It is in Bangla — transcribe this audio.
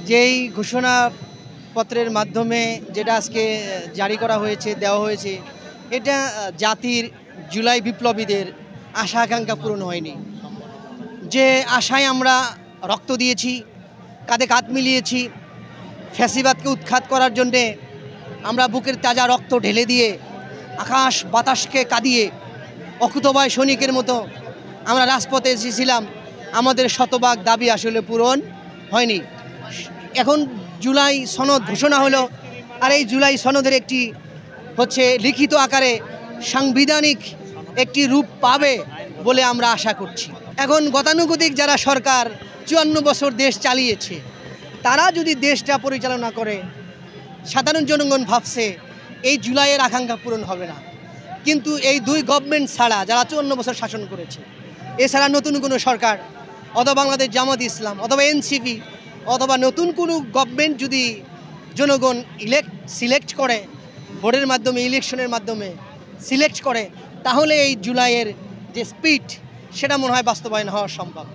যেই ঘোষণাপত্রের মাধ্যমে যেটা আজকে জারি করা হয়েছে, দেওয়া হয়েছে, এটা জাতির জুলাই বিপ্লবীদের আশা আকাঙ্ক্ষা পূরণ হয়নি। যে আশায় আমরা রক্ত দিয়েছি, কাঁধে কাঁধ মিলিয়েছি, ফ্যাসিবাদকে উৎখাত করার জন্যে আমরা বুকের তাজা রক্ত ঢেলে দিয়ে আকাশ বাতাসকে কাঁদিয়ে অকুতোভয় সৈনিকের মতো আমরা রাজপথে এসেছিলাম, আমাদের শতভাগ দাবি আসলে পূরণ হয়নি। এখন জুলাই সনদ ঘোষণা হলো, আর এই জুলাই সনদের একটি লিখিত আকারে সাংবিধানিক একটি রূপ পাবে বলে আমরা আশা করছি। এখন গতানুগতিক যারা সরকার 54 বছর দেশ চালিয়েছে, তারা যদি দেশটা পরিচালনা করে, সাধারণ জনগণ ভাবছে এই জুলাইয়ের আকাঙ্ক্ষা পূরণ হবে না। কিন্তু এই দুই গভর্নমেন্ট ছাড়া, যারা 54 বছর শাসন করেছে, এছাড়া নতুন কোনো সরকার অথবা বাংলাদেশ জামাত ইসলাম অথবা এনসিপি অথবা নতুন কোনো গভর্নমেন্ট যদি জনগণ সিলেক্ট করে, ভোটের মাধ্যমে, ইলেকশনের মাধ্যমে সিলেক্ট করে, তাহলে এই জুলাইয়ের যে স্পিড, সেটা মনে হয় বাস্তবায়ন হওয়া সম্ভব।